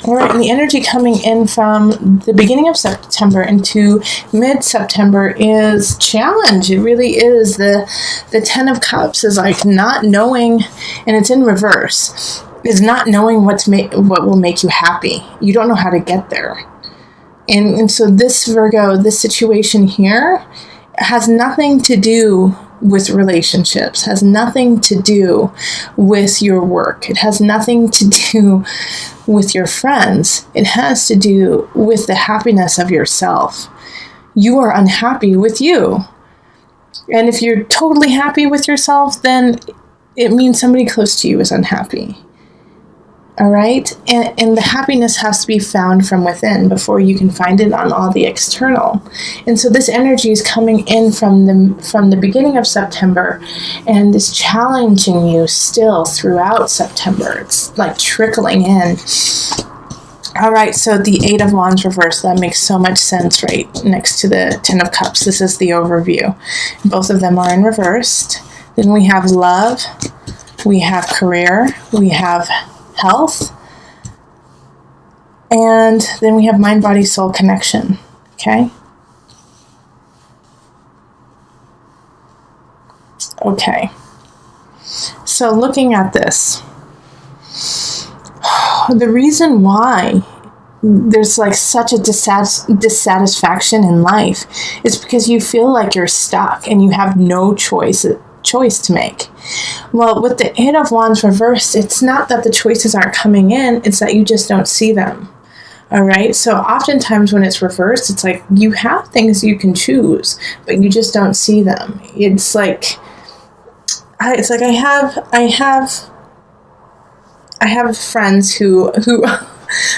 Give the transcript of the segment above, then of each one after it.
All right, and the energy coming in from the beginning of September into mid-September is challenge. It really is. The Ten of Cups is like not knowing, and it's in reverse, is not knowing what will make you happy. You don't know how to get there. And so this Virgo, this situation here has nothing to do with relationships, has nothing to do with your work. It has nothing to do with your friends. It has to do with the happiness of yourself. You are unhappy with you. And if you're totally happy with yourself, then it means somebody close to you is unhappy. All right? And the happiness has to be found from within before you can find it on all the external. And so this energy is coming in from the beginning of September and is challenging you still throughout September. It's like trickling in. All right, so the Eight of Wands reversed, that makes so much sense right next to the Ten of Cups. This is the overview. Both of them are in reversed. Then we have love, we have career, we have health, and then we have mind, body, soul connection. Okay? Okay. So looking at this, the reason why there's like such a dissatisfaction in life is because you feel like you're stuck and you have no choice to make. Well, with the Eight of Wands reversed, it's not that the choices aren't coming in, it's that you just don't see them. All right. So oftentimes when it's reversed, it's like you have things you can choose, but you just don't see them. It's like I have friends who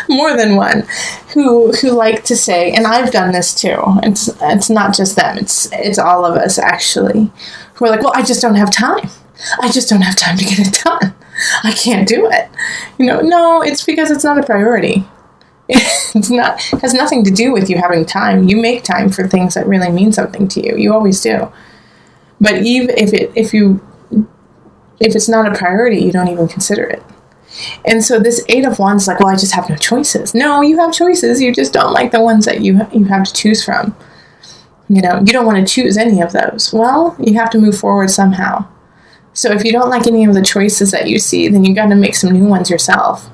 more than one who like to say, and I've done this too. It's not just them. It's all of us actually, who are like, well, I just don't have time. I just don't have time to get it done. I can't do it. No, it's because it's not a priority. It has nothing to do with you having time. You make time for things that really mean something to you. You always do. But even if it's not a priority, you don't even consider it. And so this Eight of Wands is like, well, I just have no choices. No, you have choices. You just don't like the ones that you have to choose from. You don't want to choose any of those. Well, you have to move forward somehow. So if you don't like any of the choices that you see, then you got to make some new ones yourself.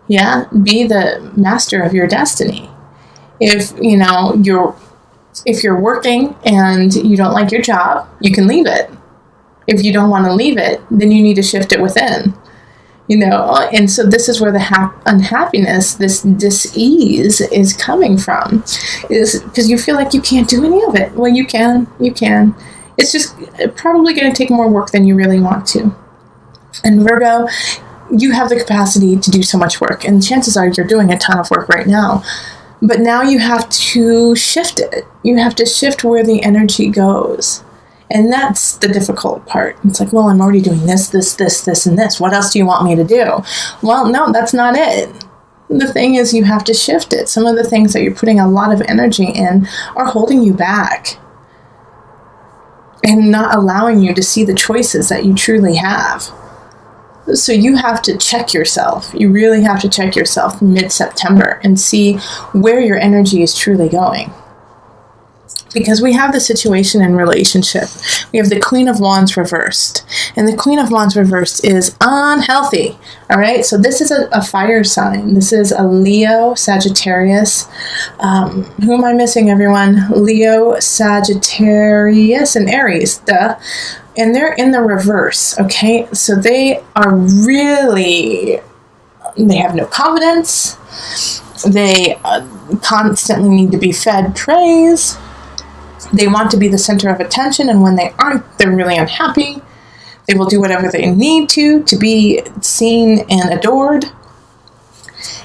Yeah, be the master of your destiny. If you're working and you don't like your job, you can leave it. If you don't want to leave it, then you need to shift it within. And so this is where the unhappiness, this dis-ease is coming from, is because you feel like you can't do any of it. Well, you can. It's just probably going to take more work than you really want to. And Virgo, you have the capacity to do so much work, and chances are you're doing a ton of work right now. But now you have to shift it. You have to shift where the energy goes. And that's the difficult part. It's like, well, I'm already doing this, and this. What else do you want me to do? Well, no, that's not it. The thing is, you have to shift it. Some of the things that you're putting a lot of energy in are holding you back and not allowing you to see the choices that you truly have. So you have to check yourself. You really have to check yourself mid-September and see where your energy is truly going. Because we have the situation in relationship. We have the Queen of Wands reversed. And the Queen of Wands reversed is unhealthy. All right? So this is a fire sign. This is a Leo, Sagittarius. Who am I missing, everyone? Leo, Sagittarius, and Aries. Duh. And they're in the reverse. Okay? So they have no confidence. They constantly need to be fed praise. They want to be the center of attention, and when they aren't, they're really unhappy. They will do whatever they need to be seen and adored.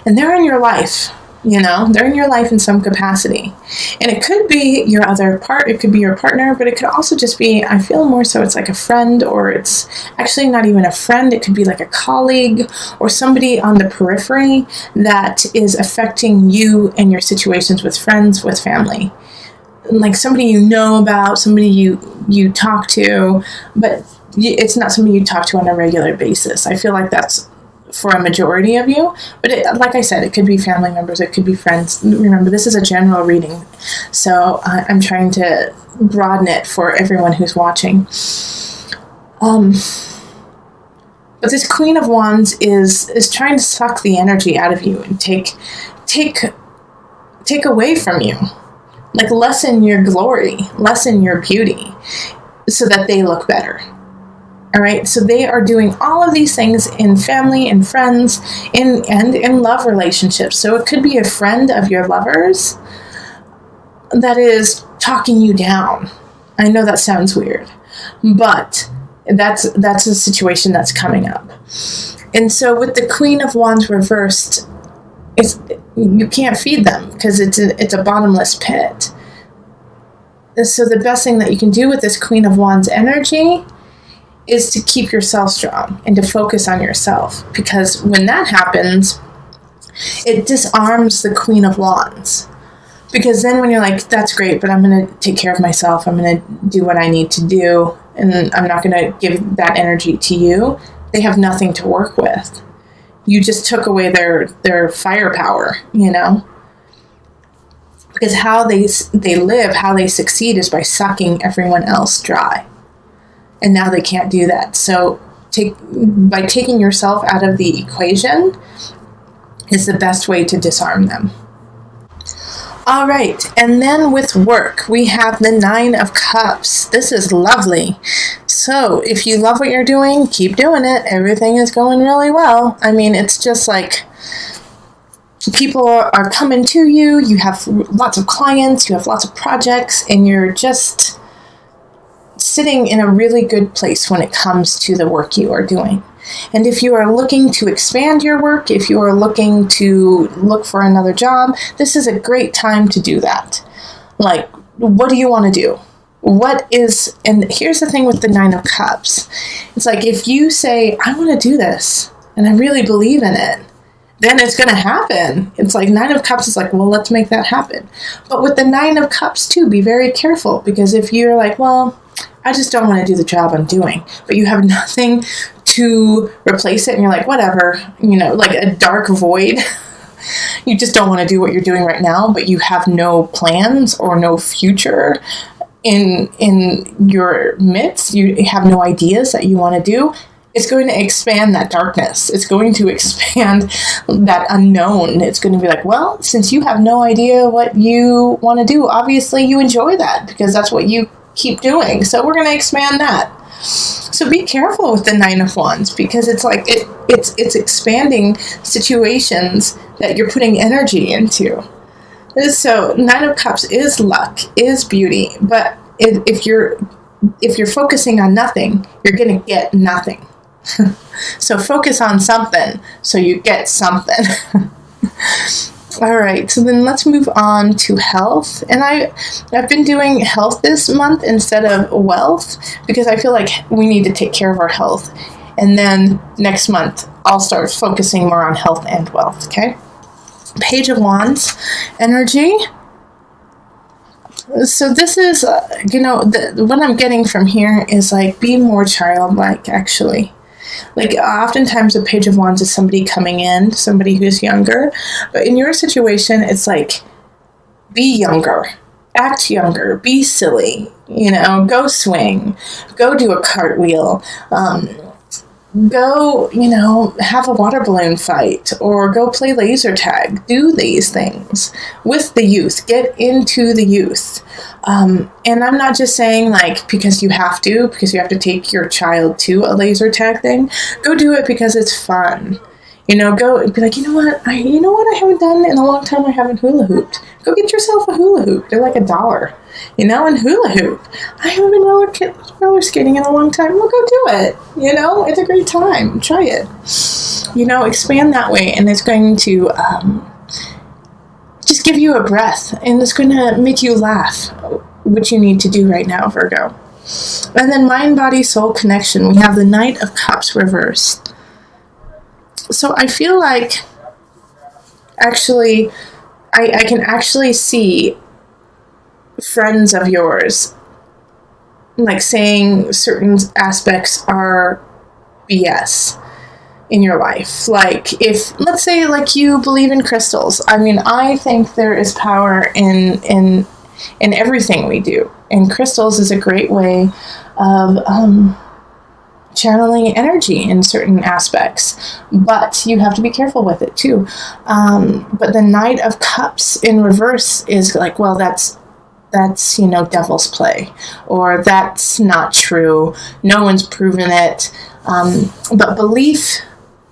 And they're in your life, they're in your life in some capacity. And it could be it could be your partner, but it could also just be, I feel more so it's like a friend, or it's actually not even a friend. It could be like a colleague or somebody on the periphery that is affecting you and your situations with friends, with family. Like somebody you know about, somebody you talk to, but it's not somebody you talk to on a regular basis. I feel like that's for a majority of you. But like I said, it could be family members, it could be friends. Remember, this is a general reading, so I'm trying to broaden it for everyone who's watching. But this Queen of Wands is trying to suck the energy out of you and take away from you. Like, lessen your glory, lessen your beauty, so that they look better. All right, so they are doing all of these things in family and friends and in love relationships. So it could be a friend of your lovers that is talking you down. I know that sounds weird, but that's a situation that's coming up. And so with the Queen of Wands reversed, you can't feed them because it's a bottomless pit. So the best thing that you can do with this Queen of Wands energy is to keep yourself strong and to focus on yourself, because when that happens, it disarms the Queen of Wands. Because then when you're like, that's great, but I'm going to take care of myself, I'm going to do what I need to do, and I'm not going to give that energy to you, they have nothing to work with. You just took away their firepower, you know? Because how they live, how they succeed is by sucking everyone else dry. And now they can't do that. So by taking yourself out of the equation is the best way to disarm them. All right, and then with work, we have the 9 of Cups. This is lovely. So if you love what you're doing, keep doing it. Everything is going really well. I mean, it's just like people are coming to you. You have lots of clients. You have lots of projects, and you're just sitting in a really good place when it comes to the work you are doing. And if you are looking to expand your work, if you are looking to look for another job, this is a great time to do that. Like, what do you want to do? And here's the thing with the 9 of Cups. It's like, if you say, I want to do this, and I really believe in it, then it's going to happen. It's like 9 of Cups is like, well, let's make that happen. But with the 9 of Cups too, be very careful, because if you're like, well, I just don't want to do the job I'm doing, but you have nothing to replace it, and you're like, whatever, you know, like a dark void. You just don't want to do what you're doing right now, but you have no plans or no future in your midst. You have no ideas that you want to do. It's going to expand that darkness. It's going to expand that unknown. It's going to be like, well, since you have no idea what you want to do, obviously you enjoy that because that's what you keep doing. So we're going to expand that. So be careful with the 9 of Wands, because it's like it's expanding situations that you're putting energy into. So 9 of Cups is luck, is beauty, but if you're focusing on nothing, you're going to get nothing. So focus on something so you get something. All right, so then let's move on to health. And I've been doing health this month instead of wealth, because I feel like we need to take care of our health. And then next month, I'll start focusing more on health and wealth, okay? Page of Wands energy. So this is, what I'm getting from here is like, be more childlike, actually. Like, oftentimes the Page of Wands is somebody coming in, somebody who's younger. But in your situation, it's like, be younger. Act younger. Be silly. Go swing. Go do a cartwheel. Go, have a water balloon fight. Or go play laser tag. Do these things with the youth. Get into the youth. And I'm not just saying, like, because you have to take your child to a laser tag thing. Go do it because it's fun. Go be like, you know what I haven't done in a long time? I haven't hula hooped. Go get yourself a hula hoop. They're like $1, and hula hoop. I haven't been roller skating in a long time. Well, go do it. It's a great time. Try it. Expand that way, and it's going to just give you a breath, and it's going to make you laugh, which you need to do right now, Virgo. And then mind, body, soul connection. We have the Knight of Cups reversed. So I feel like, actually, I can actually see friends of yours, like, saying certain aspects are BS. in your life. Like if, let's say, like you believe in crystals. I mean, I think there is power in everything we do. And crystals is a great way of channeling energy in certain aspects, but you have to be careful with it too. But the Knight of Cups in reverse is like, well, that's devil's play, or that's not true. No one's proven it. But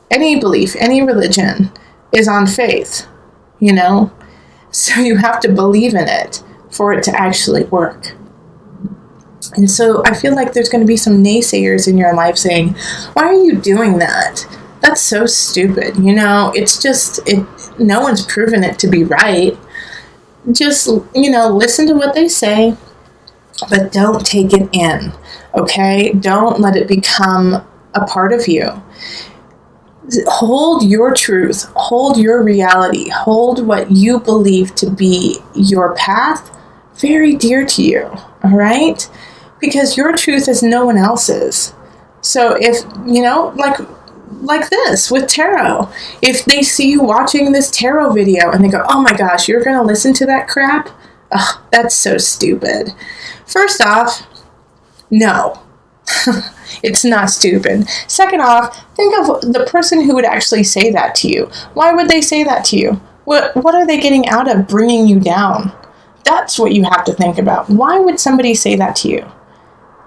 any religion is on faith, so you have to believe in it for it to actually work. And so I feel like there's going to be some naysayers in your life saying, why are you doing that? That's so stupid. It's just, no one's proven it to be right. Just, listen to what they say, but don't take it in, okay? Don't let it become a part of you. Hold your truth, hold your reality, hold what you believe to be your path very dear to you, all right? Because your truth is no one else's. So if, like this with tarot, if they see you watching this tarot video and they go, oh my gosh, you're going to listen to that crap? Ugh, that's so stupid. First off, no, it's not stupid. Second off, think of the person who would actually say that to you. Why would they say that to you? What are they getting out of bringing you down? That's what you have to think about. Why would somebody say that to you?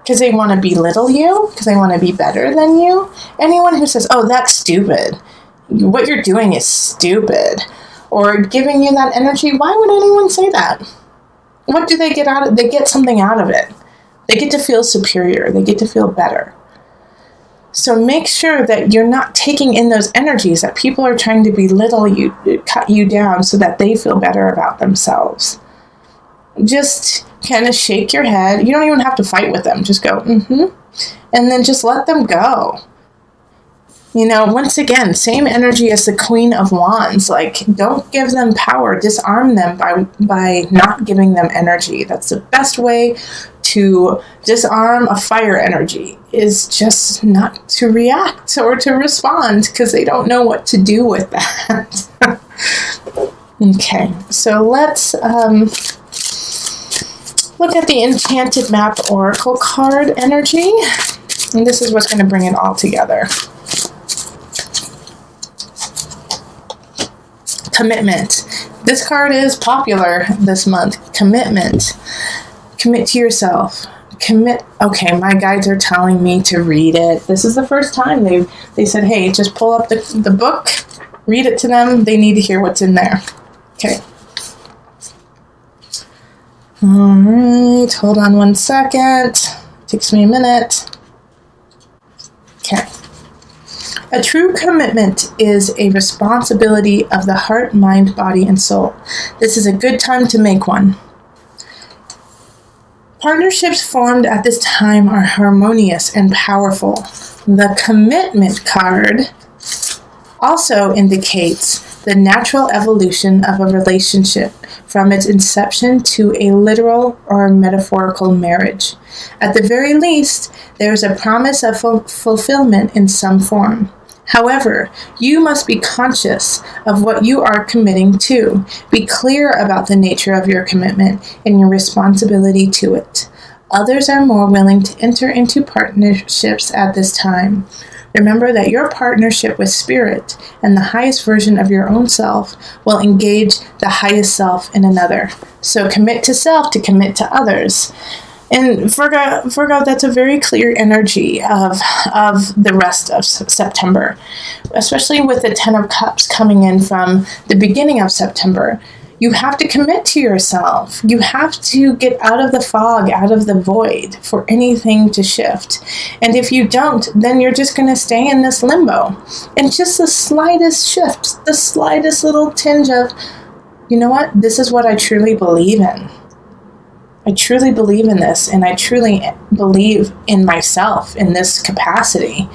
Because they want to belittle you? Because they want to be better than you? Anyone who says, oh, that's stupid, what you're doing is stupid, or giving you that energy, why would anyone say that? What do they get out of it? They get something out of it. They get to feel superior. They get to feel better. So make sure that you're not taking in those energies that people are trying to belittle you, cut you down so that they feel better about themselves. Just kind of shake your head. You don't even have to fight with them. Just go, and then just let them go. Once again, same energy as the Queen of Wands. Like, don't give them power. Disarm them by not giving them energy. That's the best way to disarm a fire energy, is just not to react or to respond, because they don't know what to do with that. Okay, so let's look at the Enchanted Map Oracle card energy. And this is what's going to bring it all together. Commitment. This card is popular this month. Commitment. Commit to yourself. Commit. Okay, my guides are telling me to read it. This is the first time they said, hey, just pull up the book, read it to them. They need to hear what's in there. Okay. All right, hold on one second. Takes me a minute. Okay. A true commitment is a responsibility of the heart, mind, body, and soul. This is a good time to make one. Partnerships formed at this time are harmonious and powerful. The Commitment card also indicates the natural evolution of a relationship from its inception to a literal or metaphorical marriage. At the very least, there is a promise of fulfillment in some form. However, you must be conscious of what you are committing to. Be clear about the nature of your commitment and your responsibility to it. Others are more willing to enter into partnerships at this time. Remember that your partnership with Spirit and the highest version of your own self will engage the highest self in another. So commit to self to commit to others. And Virgo, that's a very clear energy of the rest of September, especially with the Ten of Cups coming in from the beginning of September. You have to commit to yourself. You have to get out of the fog, out of the void for anything to shift. And if you don't, then you're just going to stay in this limbo. And just the slightest shift, the slightest little tinge of, you know what, this is what I truly believe in. I truly believe in this, and I truly believe in myself in this capacity,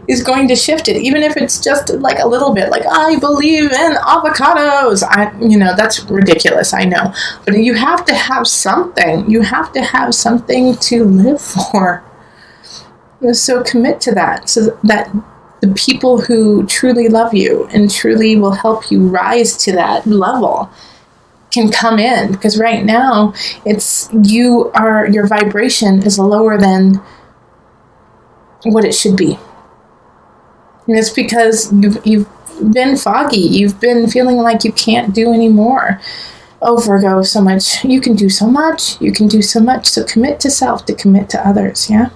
is going to shift it, even if it's just like a little bit, like, I believe in avocados. That's ridiculous, I know. But you have to have something. You have to have something to live for. So commit to that, so that the people who truly love you and truly will help you rise to that level can come in. Because right now your vibration is lower than what it should be. And it's because you've been foggy. You've been feeling like you can't do any more. Oh, Virgo, so much. You can do so much. You can do so much. So commit to self to commit to others, yeah?